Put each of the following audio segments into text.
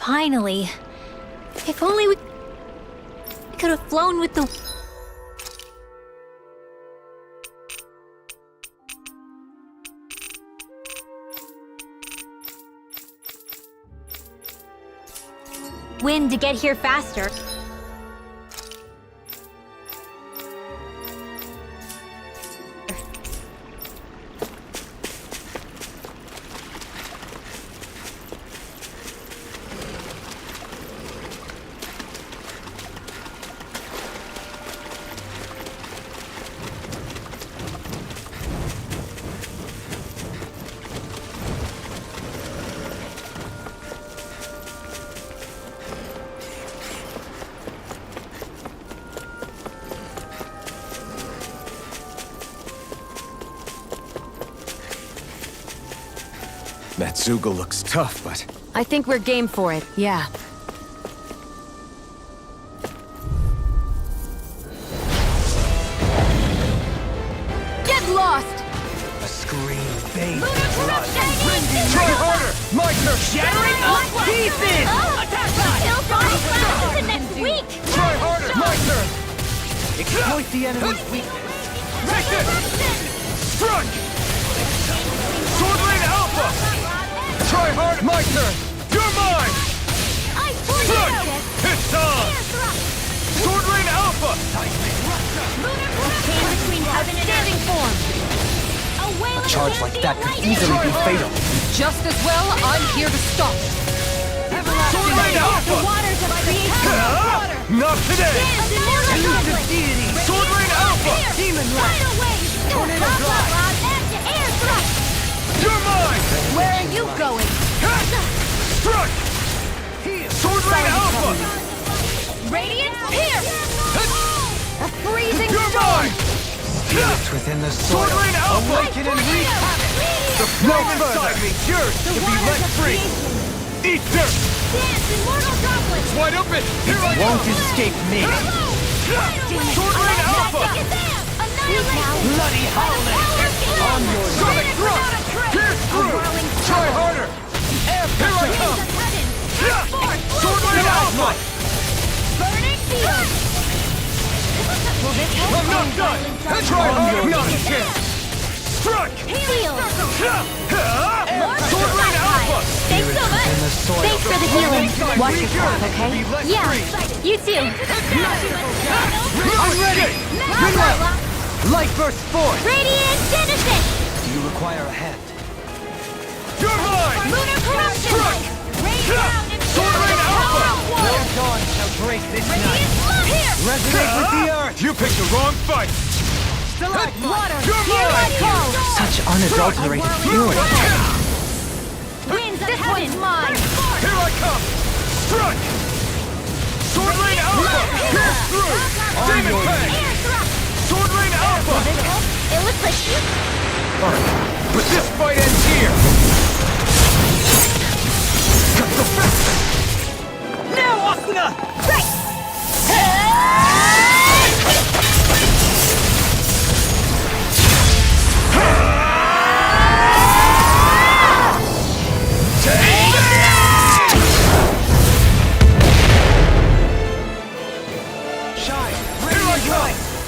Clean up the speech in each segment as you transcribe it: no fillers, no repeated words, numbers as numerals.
Finally. If only we could have flown with the... wind to get here faster. That Zeugle looks tough, but... I think we're game for it, yeah. Get lost! A scream fades. Try harder! My turn! Shattering all pieces! Attack shot! Kill Sonic Flash in next week! Try harder! My turn! Exploit the enemy's weakness. Take this! Strike! Sword Rain Alpha! Try hard! My turn! You're mine! Strike! It's on! Sword Rain Alpha! Outstanding form! A charge like that could easily be fatal. Just as well, I'm here to stop. Sword Rain Alpha! Waters of creation! Not today! Elusive deity! Sword Rain Alpha! Demon Tidal Wave! Tornado Drive! Air thrust! You're mine! Where are you going? Strike! Sword Rain Alpha! Radiant Pierce! A freezing You're storm! mine! It's within the soil. Sword Rain Alpha! Awaken and wreak havoc. The flame inside me yearns to be let free! Eat dirt! Dance in mortal droplets! Wide open! Here I go! Won't escape me. Sword Rain Alpha! Bloody howling. On your Sonic thrust! Pierce through! Try harder! Here I come! Sword Rain Alpha! Burning field! I'm not done! Try harder! Not a chance! Strike! Field! Sword Rain Alpha! Thanks so much! in the soil. Thanks for the healing. Watch your step, okay? Yeah, you too. I'm ready! Bring up! Light burst forth. Radiant Genesis! Do you require a hand? You're mine! Lunar Corruption! Strike! Rain down and Sword Rain Alpha! No dawn shall break this night. Here! Resonate with the earth. You picked the wrong fight! Water! You're Here I mine! come! Such unadulterated feeling. Winds of This heaven! one's mine! Here I come! Strike! Sword Rain Alpha! Pierce through! Demon Fang! Air thrust! Sword Rain Alpha! It looks like you... But this fight ends here! Now, Asuna!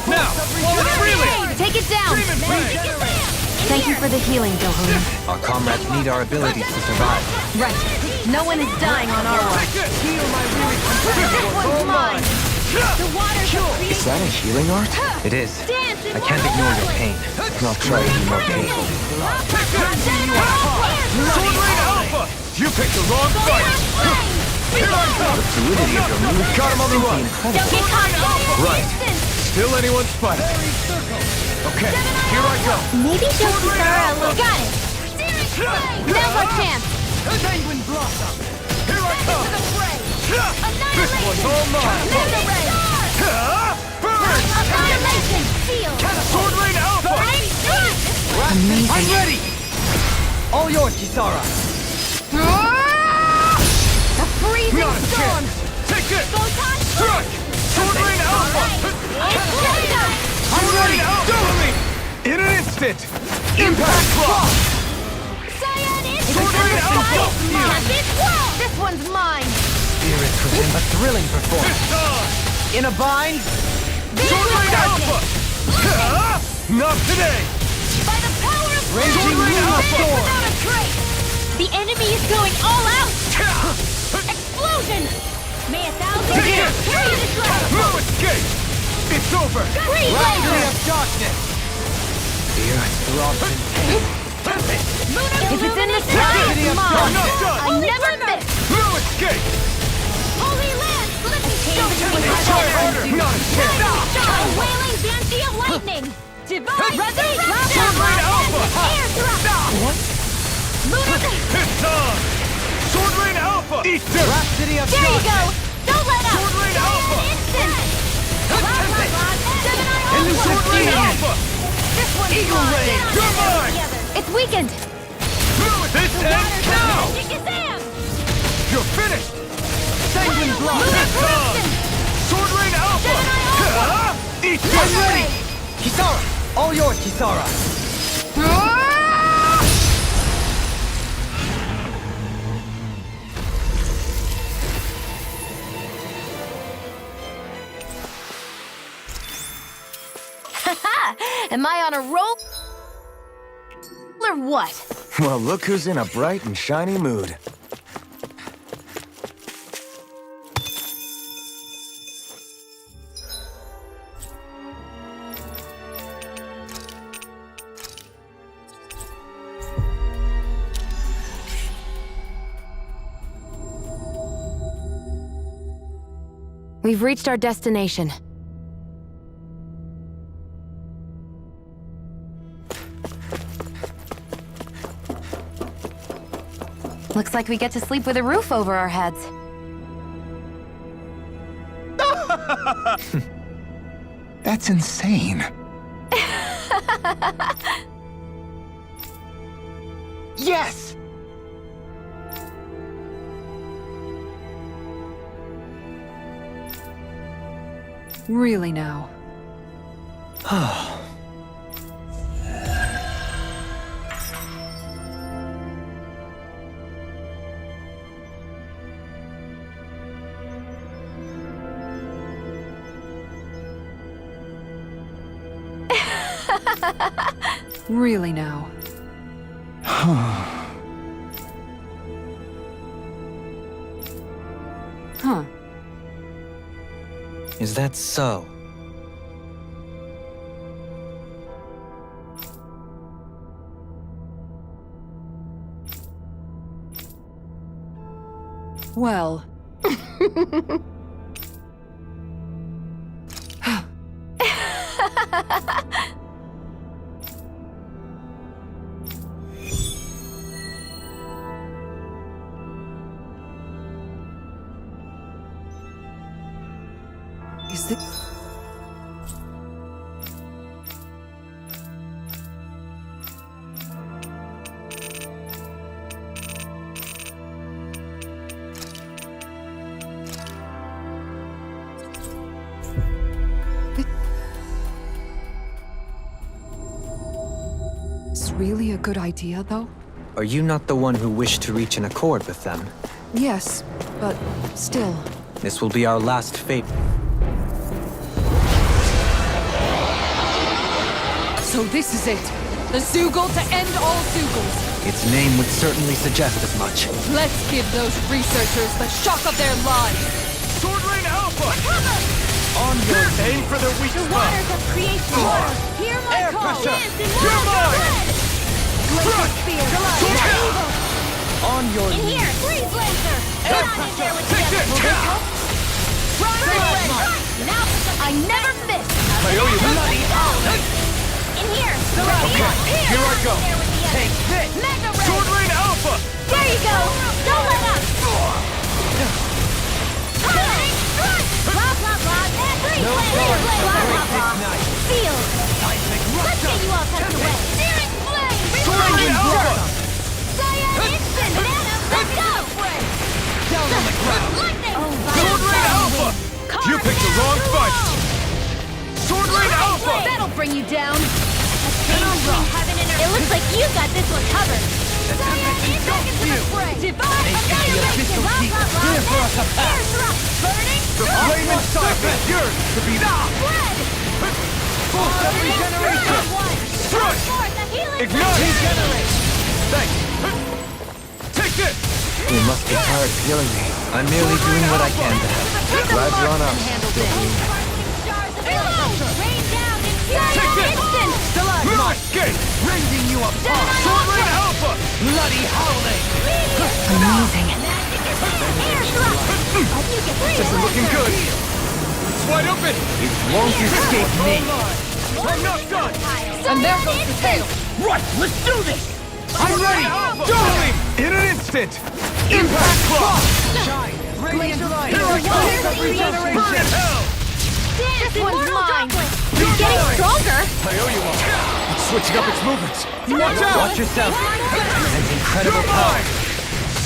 Now, while it's reeling! Take it down! Demon Fang! Thank you for the healing, Dohalim. Our comrades need our abilities to survive. Right. No one is dying on our watch. Take this! This one's mine! The waters of creation! Is that a healing art? It is. Dance in I can't ignore your pain. I'll try to be more painful. Take this! Sword Rain Alpha! You picked the wrong fight! Here I come! The fluidity of your move Got him on the run! Don't get caught! Right. Still anyone's fight. Okay, here I go. Maybe just got it! Now's our chance! Penguin Blossom! Here I come! This one's all mine! Burn! Annihilation! Field! Sword Rain Alpha! Amazing. I'm ready! All yours, Kisara. A freezing Not a storm! chance! Take this! Strike! Sword Rain Alpha! I'm ready! Double in an instant! Impact Block! Cyan is Sword Rain Alpha! This one's mine! This was a thrilling performance. It's on! In a bind? Sword Rain Alpha! Not today! By the power of Raging Sword Rain Luna Alpha! Storm! without a trace! The enemy is going all out! Explosion! May a thousand Take years it! carry the dragon! No escape! It's over! Freeze Rhapsody laser! of darkness! The earth throbs in pain. If it's in the sky, Rhapsody it's of mine! darkness! I never miss! No escape! Holy land! Let me change it with Try harder! Not escape! A wailing banshee of lightning! Divine resurrection! Sword Rain Alpha! Air thrust! What? It's on! Sword Rain Alpha! Eat this! Rhapsody of There you go! darkness! Don't let up! Sword Rain Alpha! Instant! Gemini Elusive Sword Rain demon! Alpha! This one's Eagle mine! Ray! You're mine! It's weakened! This ends now! Shazam! You're finished! Sanguine blood! It's on! Sword Rain Alpha! Eat I'm this! ready! Kisara! All yours, Kisara! Am I on a roll? Or what? Well, look who's in a bright and shiny mood. We've reached our destination. Looks like we get to sleep with a roof over our heads. That's insane. Yes! Really now. Really now. Huh. Is that so? Well. Is it? It's really a good idea, though? Are you not the one who wished to reach an accord with them? Yes, but still. This will be our last fate. So this is it. The Zeugle to end all Zeugles. Its name would certainly suggest as much. Let's give those researchers the shock of their lives. Sword Rain Alpha! On your Aim for the weak The spot! waters of creation water. Hear my Air call. pressure. Dance in You're waters of mine. red. Laser spear. Sword Fire Rain! evil. On your In here. Freeze laser. Get on in there with the Take others. this! Will this help? Prime red. Now I never miss. I owe you bloody hell! In here. Okay, here I go. There with the others. Take this! Mega red. Sword Rain Alpha! There you go. Don't let up. Blah blah blah. Freeze No laser. guard Blah shall blah break this blah. night. Feel. Seismic Let's get you all tucked away. Searing flame. Sword Rain Alpha! Cyan instant. Venom. Let's go. Down on the ground! Lightning. Sword Rain Alpha! You picked the wrong fight! Sword Rain Alpha! That'll bring you down. It looks like you got this one covered. Divine annihilation! Here for us a pass. Air thrust! Burning! The flame inside me yearns to be Spread! full of regeneration! Strike! Forth a healing Ignite! Regenerate. Thanks! Take this! You must be tired of healing me. I'm merely doing what I can to help. Glad you're on us. Rain down in Take this! instant! Lush gate! Rending you apart. Sword Rain Alpha! Bloody howling. Amazing. Air thrust! You get This is looking good! It's wide open! It won't escape me. I'm not done! And there goes the tail. Right, let's do this. I'm ready! Darling! In an instant! Impact Cross! Shine. Radiant light. Here I come! Regeneration. Burn in hell! This one's mine! You're Getting mine! stronger! I owe you one. It's switching up its movements. Watch out! Watch yourself. And incredible You're power. mine!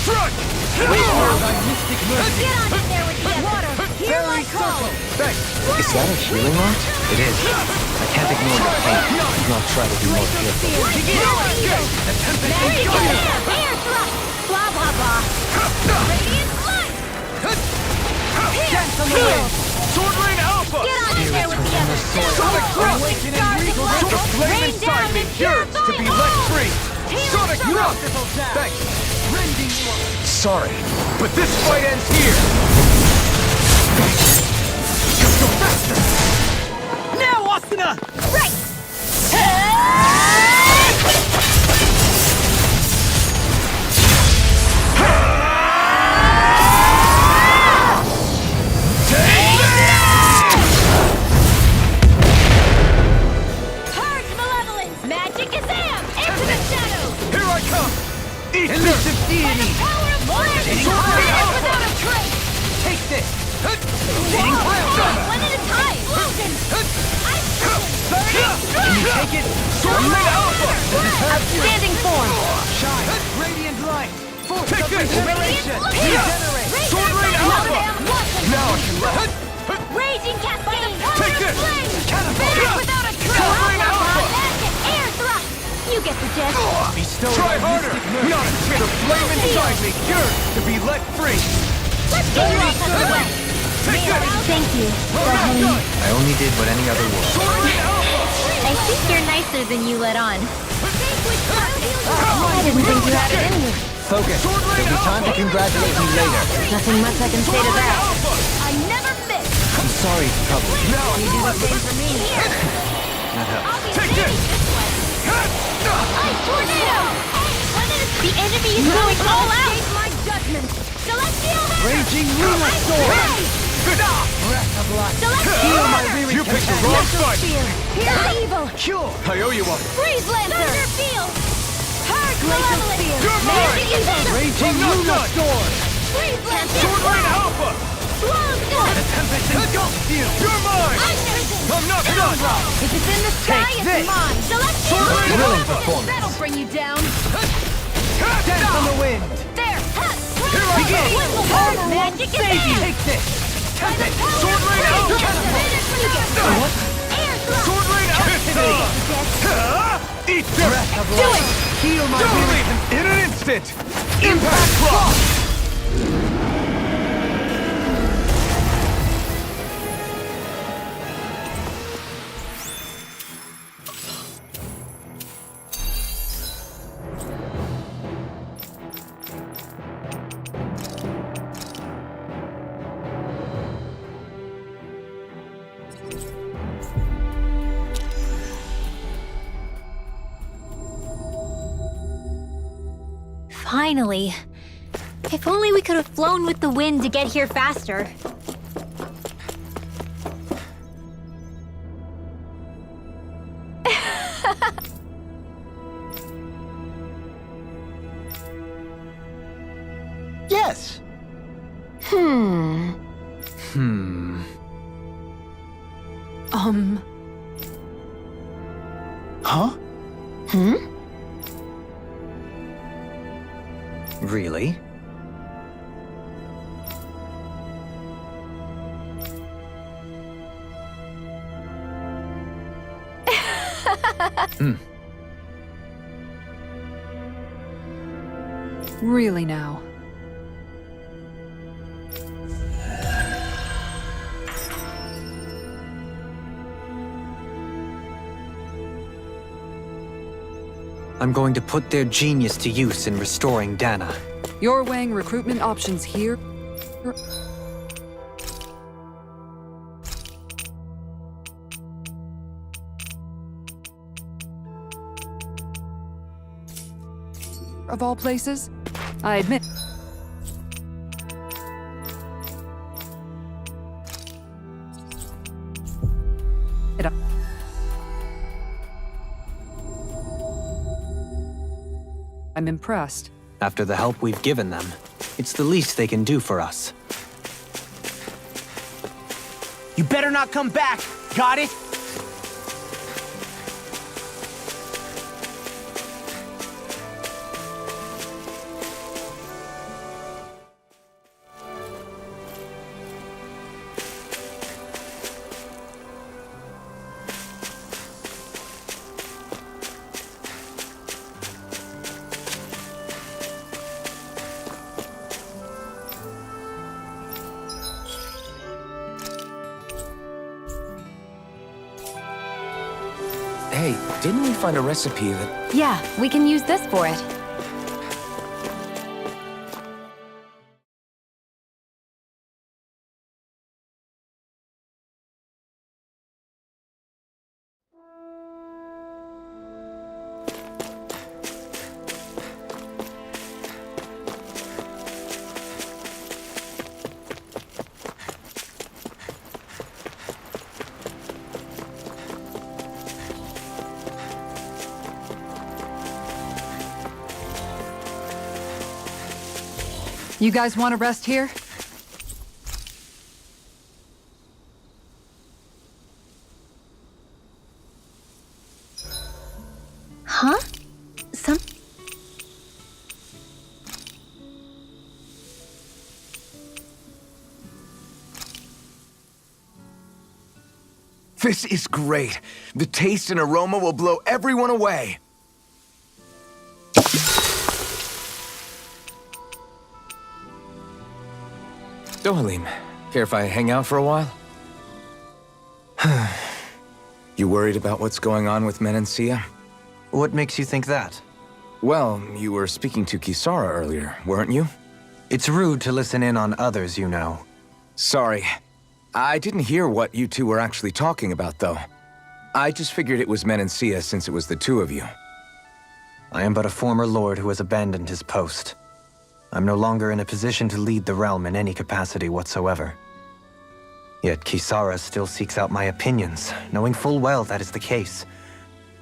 Strike! Wait for thy mystic mercy. Get on in there with the water! Hear my call! Thanks! Is that a healing art? It is. I can't ignore your pain. Do not try to be more careful. Air thrust! Blah blah blah! Radiant light! Heal! Sword Rain Alpha! Get on in there with the others! Sonic Thrust! The flame Rain inside down me and yearns to be let free! Sonic Thrust! Thanks! Rending you apart. Sorry. But this fight ends here! Just go faster! Now, Asuna. Right! Purge malevolence! Magic Kazam! Into the shadows! Here I come! Eat this! Elusive By deity. the power of flame! Sword Rain Finish Alpha! without a trace! Take this. One at a time! Logan! Ice Can you take it? Sword Rain Alpha! Outstanding form! Shine. Radiant light. Force Take of this! regeneration. Radiant Regenerate. Sword Rain Alpha! Now I can let... Raging cascade! Take this! Finish without a trace! Sword Rain Alpha! Magic air thrust! You get the gist! Bestow Try thy harder! mystic mercy. Not until the flame inside me yearns to be let free! Let's get you off out of the way! Take this! Thank you. We're not done! I only did what any other would. Sword Rain Alpha! I think you're nicer than you let on. I didn't think you had it in you. Focus. There'll be time to congratulate me later. Nothing much I can say to that. Alpha! I never miss! I'm sorry to trouble you. Now I can let Same for me. Here! That helps. I'll be Take ready this! this way. Ice tornado! The enemy is going all out! Escape my judgment! Celestial hammer! Raging lunar sword. Breath of life. Heal my weary You picked the companion. wrong fight! Spear! Here's evil! Cure. I owe you one! Freeze Lancer! Thunder field! Purge Glacial malevolence! spear. You're mine! Magic evil! Raging I'm not lunar done. sword. Freeze Lancer! Sword Rain Alpha! Swallow stone! Tempest engulfs you. You're mine! I'm not done! If it's in the sky, Take it's this. mine! Celestial Sword Rain Thrilling Alpha! performance. That'll bring you down! Dance on the wind. There! Here I Begin. Whistle bird! Magic is Save you. in! Take this. Tempest. Sword Rain Alpha! What? Air thrust! Sword Rain Alpha! Eat this! Breath of life. Heal my weary Darling! In an instant! Impact Cross! Finally. If only we could have flown with the wind to get here faster. Yes. Hmm. Huh? Hmm? Really? Really now. I'm going to put their genius to use in restoring Dana. You're weighing recruitment options here? Of all places? I admit. I'm impressed. After the help we've given them, it's the least they can do for us. You better not come back. Got it? Hey, didn't we find a recipe that... Yeah, we can use this for it. You guys want to rest here? Huh? This is great. The taste and aroma will blow everyone away. Dohalim, care if I hang out for a while? You worried about what's going on with Menancia? What makes you think that? Well, you were speaking to Kisara earlier, weren't you? It's rude to listen in on others, you know. Sorry. I didn't hear what you two were actually talking about, though. I just figured it was Menancia since it was the two of you. I am but a former lord who has abandoned his post. I'm no longer in a position to lead the realm in any capacity whatsoever. Yet Kisara still seeks out my opinions, knowing full well that is the case.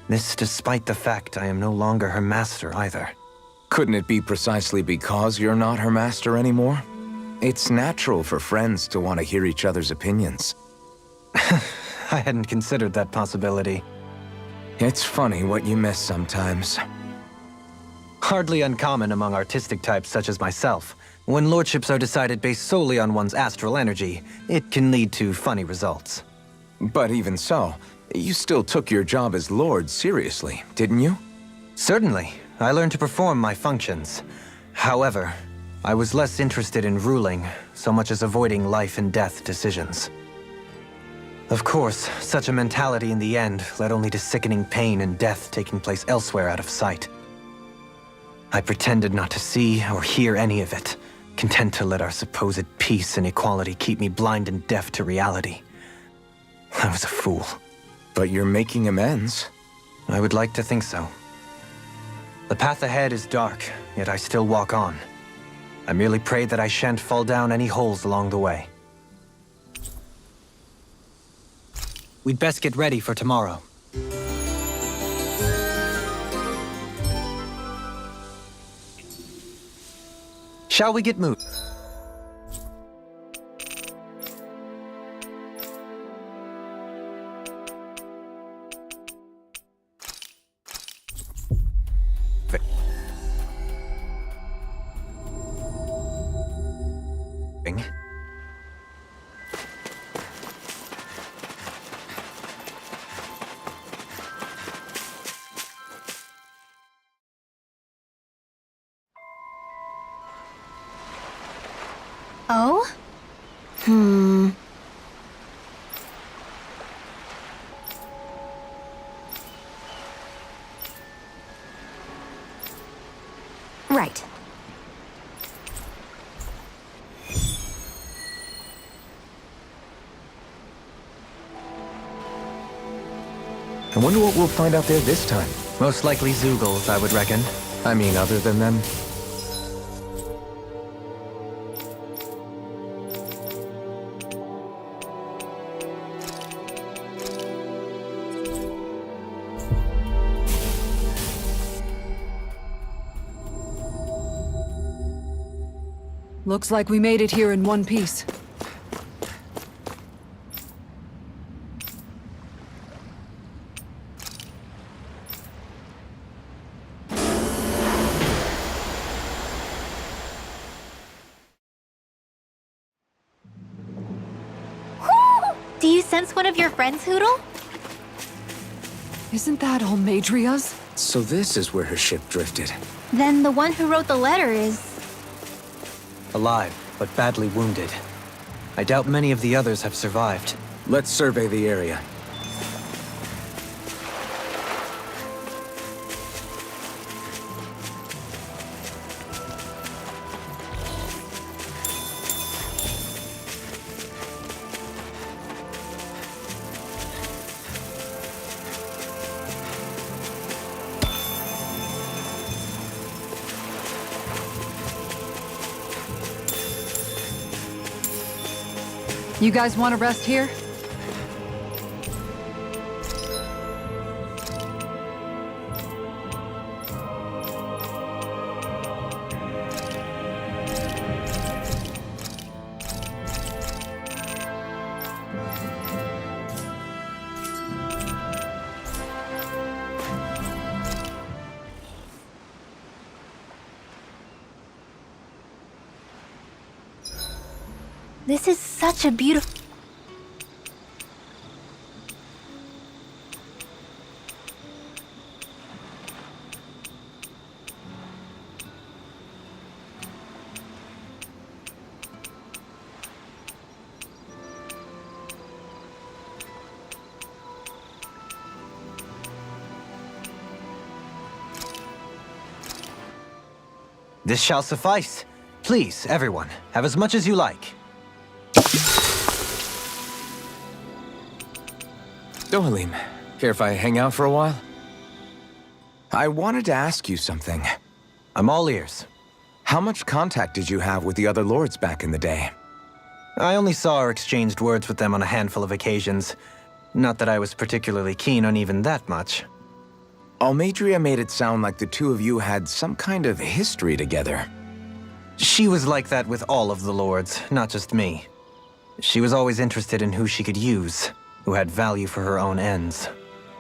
This despite the fact I am no longer her master either. Couldn't it be precisely because you're not her master anymore? It's natural for friends to want to hear each other's opinions. I hadn't considered that possibility. It's funny what you miss sometimes. Hardly uncommon among artistic types such as myself. When lordships are decided based solely on one's astral energy, it can lead to funny results. But even so, you still took your job as lord seriously, didn't you? Certainly. I learned to perform my functions. However, I was less interested in ruling, so much as avoiding life and death decisions. Of course, such a mentality in the end led only to sickening pain and death taking place elsewhere out of sight. I pretended not to see or hear any of it, content to let our supposed peace and equality keep me blind and deaf to reality. I was a fool. But you're making amends. I would like to think so. The path ahead is dark, yet I still walk on. I merely pray that I shan't fall down any holes along the way. We'd best get ready for tomorrow. Shall we get moving? Oh? Right. I wonder what we'll find out there this time. Most likely Zeugles, I would reckon. I mean, other than them. Looks like we made it here in one piece. Do you sense one of your friends, Hootle? Isn't that Almadria's? So this is where her ship drifted. Then the one who wrote the letter is... Alive, but badly wounded. I doubt many of the others have survived. Let's survey the area. You guys want to rest here? This is such a beautiful... This shall suffice. Please, everyone, have as much as you like. Dohalim, care if I hang out for a while? I wanted to ask you something. I'm all ears. How much contact did you have with the other lords back in the day? I only saw or exchanged words with them on a handful of occasions. Not that I was particularly keen on even that much. Almadria made it sound like the two of you had some kind of history together. She was like that with all of the lords, not just me. She was always interested in who she could use, who had value for her own ends.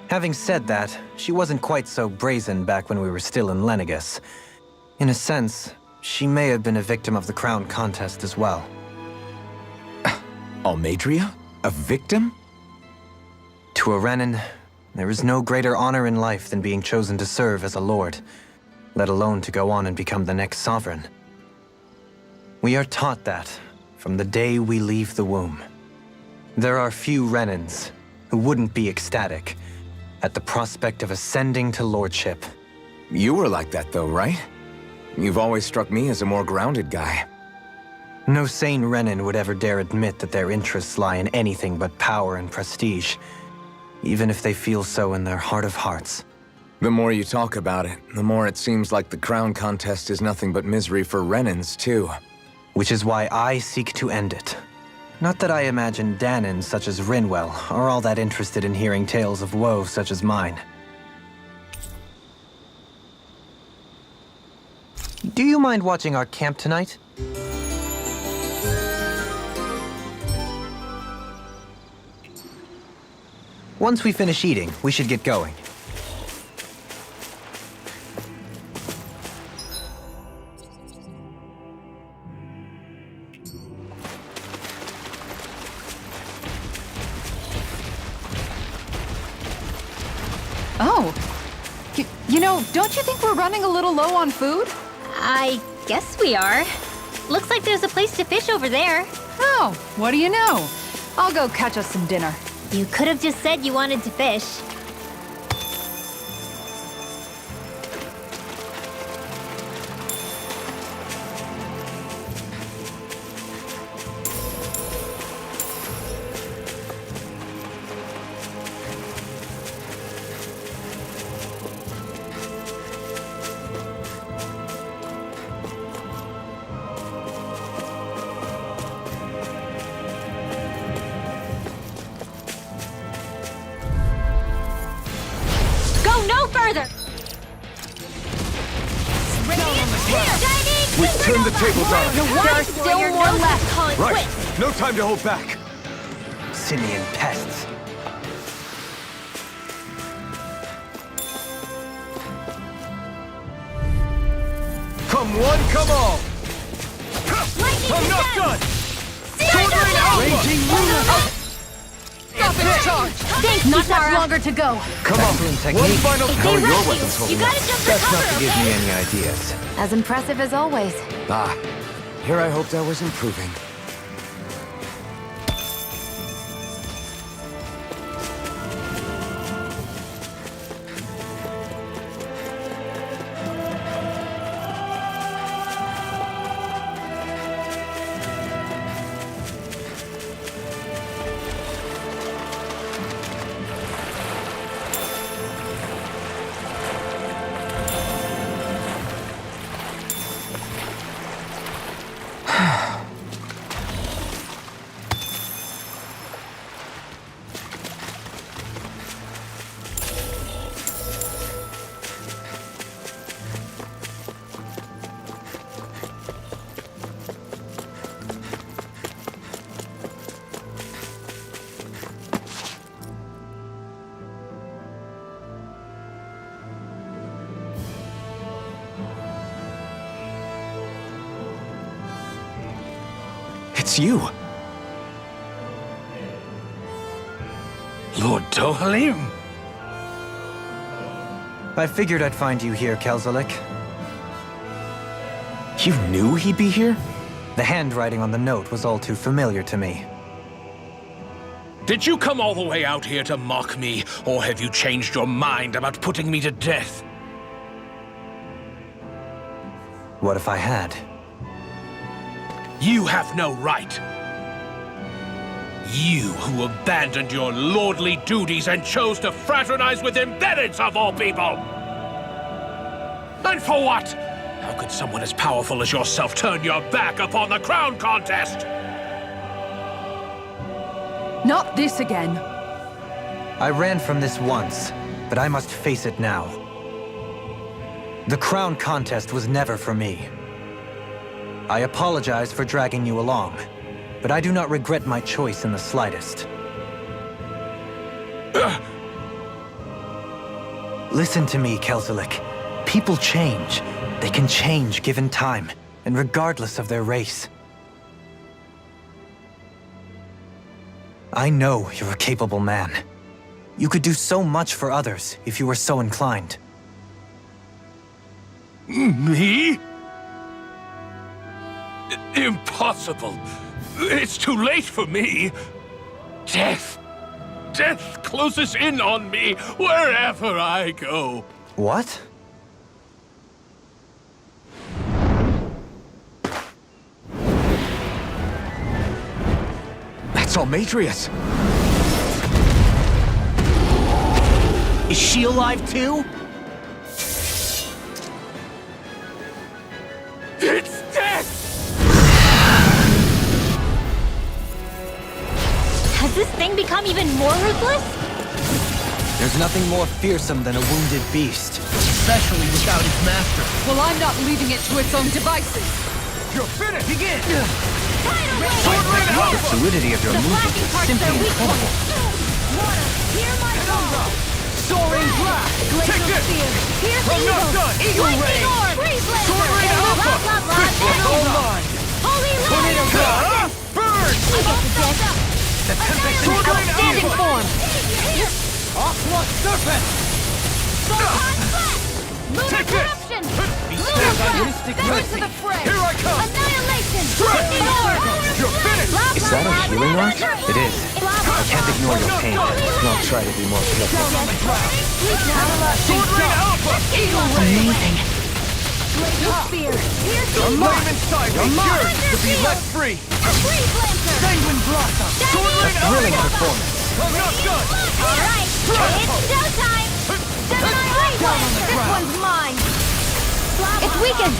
Having said that, she wasn't quite so brazen back when we were still in Lenegus. In a sense, she may have been a victim of the crown contest as well. Almadria? A victim? To a Renin, there is no greater honor in life than being chosen to serve as a lord, let alone to go on and become the next sovereign. We are taught that from the day we leave the womb. There are few Renins who wouldn't be ecstatic at the prospect of ascending to lordship. You were like that though, right? You've always struck me as a more grounded guy. No sane Renin would ever dare admit that their interests lie in anything but power and prestige, even if they feel so in their heart of hearts. The more you talk about it, the more it seems like the crown contest is nothing but misery for Renins, too. Which is why I seek to end it. Not that I imagine Danins such as Rinwell are all that interested in hearing tales of woe such as mine. Do you mind watching our camp tonight? Once we finish eating, we should get going. Oh. You know, don't you think we're running a little low on food? I guess we are. Looks like there's a place to fish over there. Oh, what do you know? I'll go catch us some dinner. You could have just said you wanted to fish. Go no further! We've turned the tables on him. There are still more left. Right. No time to hold back. Simian pests. Come one, come all. I'm not done! Sword Rain Alpha! Raging Lunar! Stop its charge! Thanks, not much longer to go. Come on. Excellent One technique. final. How are your weapons You holding gotta up? jump for Best not cover, to give me okay? any ideas. As impressive as always. Ah, here I hoped I was improving. It's you. Lord Dohalim? I figured I'd find you here, Kelzelik. You knew he'd be here? The handwriting on the note was all too familiar to me. Did you come all the way out here to mock me, or have you changed your mind about putting me to death? What if I had? You have no right. You who abandoned your lordly duties and chose to fraternize with embeddads of all people! And for what? How could someone as powerful as yourself turn your back upon the crown contest? Not this again. I ran from this once, but I must face it now. The crown contest was never for me. I apologize for dragging you along, but I do not regret my choice in the slightest. Listen to me, Kelzelik. People change. They can change given time, and regardless of their race. I know you're a capable man. You could do so much for others if you were so inclined. Me? Impossible. It's too late for me. Death. Death closes in on me wherever I go. What? That's Almatrius. Is she alive too? It's death! Has this thing become even more ruthless? There's nothing more fearsome than a wounded beast. Especially without its master. Well, I'm not leaving it to its own devices. You're finished. Begin! Sword Rain The Alpha! fluidity of your The movement flashing is parts simply are weak incredible. Hear my call! Soaring blast! Take this! Here's I'm not evil! done! Eagle Lightning ray! orb! Freeze laser! Sword Rain Alpha! Blah, blah, blah, Fist blah. All mine! Holy Tornado light! blast! Burn! I get the gist. The tempest Sword is Rain Outstanding Alpha! form! Aqua Serpent! Photon blast! Lunar Take this! corruption! Be Lunar still, blast! Mystic Better mercy. to the fray! Here I come! Annihilation! You're finished! Is that a healing art? It is. I can't ignore your pain. Not try to be more careful. Sword Rain Alpha! Amazing. Flame inside me, yours to be let free! Sanguine Blossom! Sword Rain Alpha! Thrilling performance. I'm not done! Alright, it's showtime! This one's mine! It's weakened.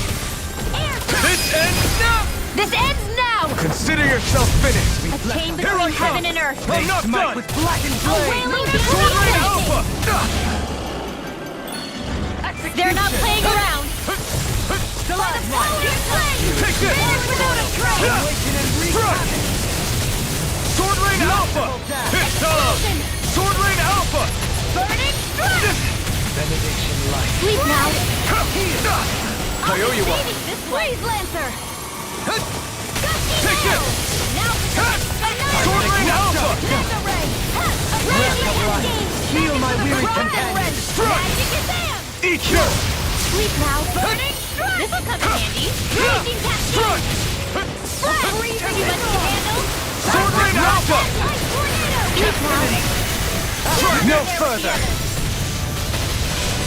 This ends now! This ends now! Consider yourself finished! A chain Here I between come! heaven and earth! I'm not done! With blackened flame! wailing Sword Rain Alpha! They're not playing around! Take this! Strike! Sword Rain Alpha! It's on! Sword Rain Alpha! Burning strike! Sleep now. I owe you one! This Blaze Lancer! Take this! Now Sword Rain Alpha! Laser Ray! Radiant Gaze! Heal my weary Prophet companion! Red! Strike! Magic is in! Eat yours! Sleep now. Burning strike! This'll come in handy! Raging Cascade! Strike! Freezing you much to handle! Sword Rain Alpha! Light Tornado! No further!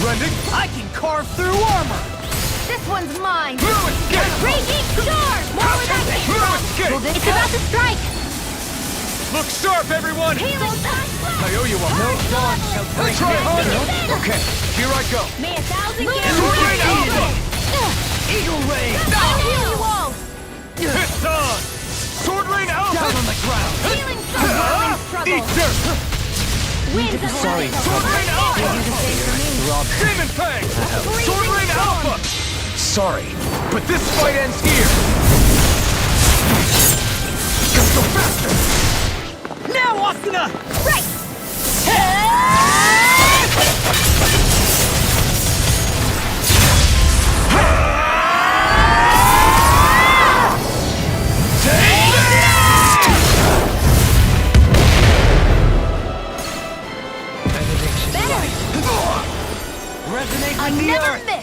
Rending! I can carve through armor! This one's mine! Blue escape! Raging Storm! More where that came Blue from! escape! It's about to strike. Look sharp, everyone! Healing Touch! I owe you one. Let's try harder! Okay, here I go! May 1,000 Sword years Rain Alpha! Eagle Ray! I'll heal you all! It's on! Sword Rain Alpha! Down on the ground! Healing Storm! Trouble! Eat dirt! Winds of Sorry. Sword Rain Alpha! Demon Fang! Sword Rain Alpha! Sorry, but this fight ends here! Gotta go faster! Now, Asuna! Right! I never miss!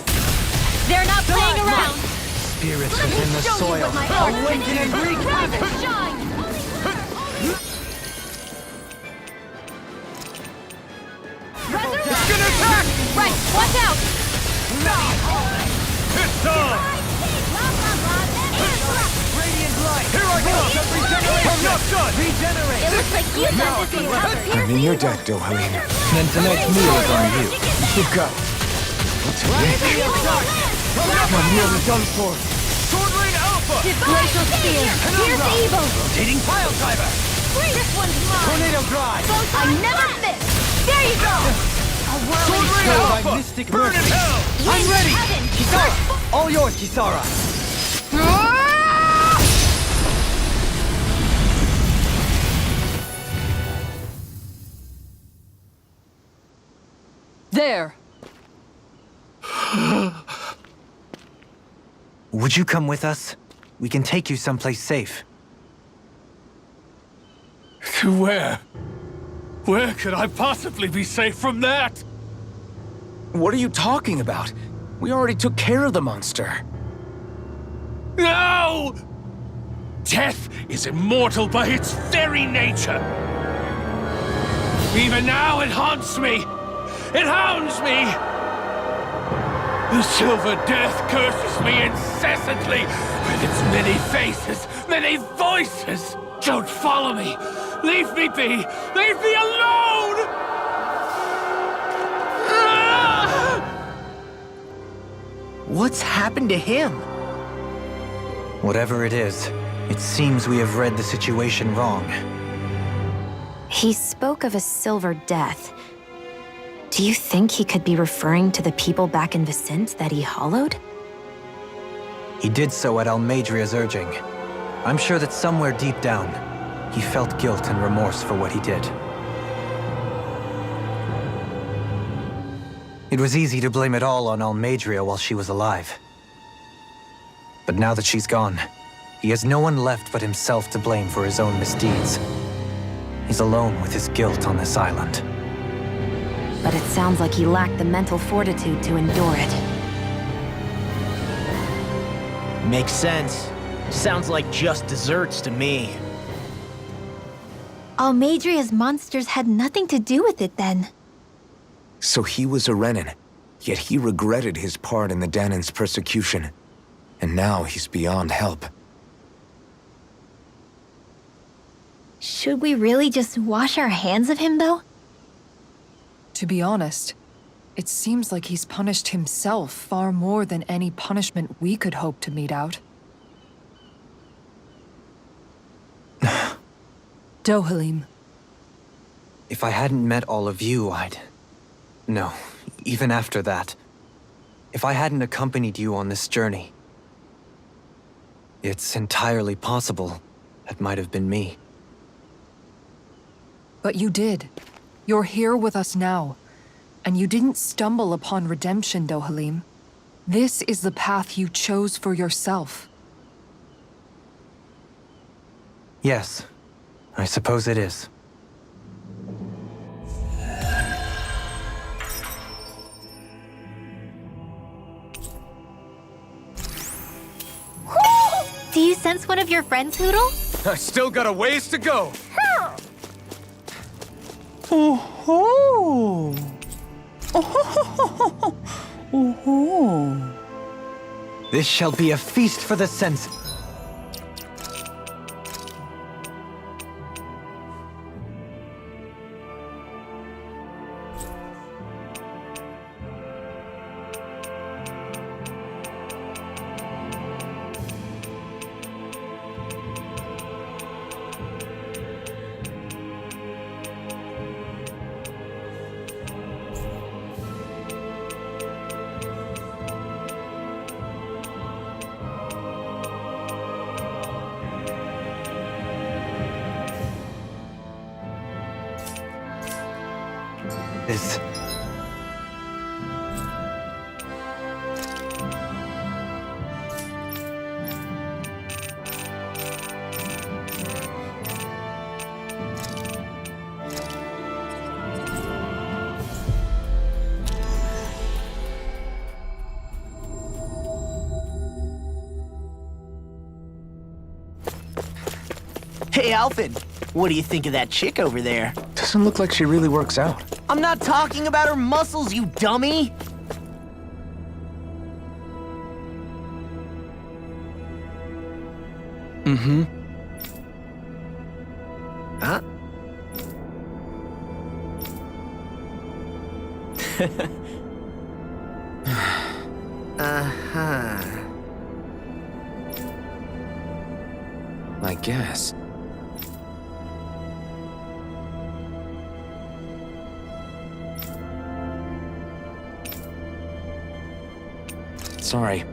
They're not playing around! Spirits within the Show you soil. what my awaken and wreak havoc! Shine! It's gonna attack! Right, watch out! It's on! Radiant light! Here I come! I'm not done! Regenerate! It looks like you got this covered. I'm in your debt, Dohaleen. Then tonight's meal is on you. You got it. I'm nearly done for. Sword Rain Alpha! Glacial Spear! Here's evil! Rotating pile driver! This one's mine! Tornado drive! I never miss! There you go! A Sword whirling Rain storm! Alpha! Burn in hell! I'm ready! Heaven! Kisara! All yours, Kisara! There. Would you come with us? We can take you someplace safe. To where? Where could I possibly be safe from that? What are you talking about? We already took care of the monster. No! Death is immortal by its very nature. Even now it haunts me. It hounds me. The Silver Death curses me incessantly with its many faces, many voices. Don't follow me. Leave me be. Leave me alone! Ah! What's happened to him? Whatever it is, it seems we have read the situation wrong. He spoke of a silver death. Do you think he could be referring to the people back in Vicente that he hollowed? He did so at Almadria's urging. I'm sure that somewhere deep down, he felt guilt and remorse for what he did. It was easy to blame it all on Almadria while she was alive. But now that she's gone, he has no one left but himself to blame for his own misdeeds. He's alone with his guilt on this island. But it sounds like he lacked the mental fortitude to endure it. Makes sense. Sounds like just desserts to me. Almadria's monsters had nothing to do with it then. So he was a Renin, yet he regretted his part in the Danan's persecution. And now he's beyond help. Should we really just wash our hands of him, though? To be honest, it seems like he's punished himself far more than any punishment we could hope to mete out. Dohalim. If I hadn't met all of you, No, even after that. If I hadn't accompanied you on this journey, it's entirely possible that might have been me. But you did. You're here with us now. And you didn't stumble upon redemption, Dohalim. This is the path you chose for yourself. Yes, I suppose it is. Do you sense one of your friends, Hoodle? I still got a ways to go. This shall be a feast for the senses. Hey, Alfred, what do you think of that chick over there? Doesn't look like she really works out. I'm not talking about her muscles, you dummy! Mm-hmm. Huh? Uh-huh. I guess. Sorry.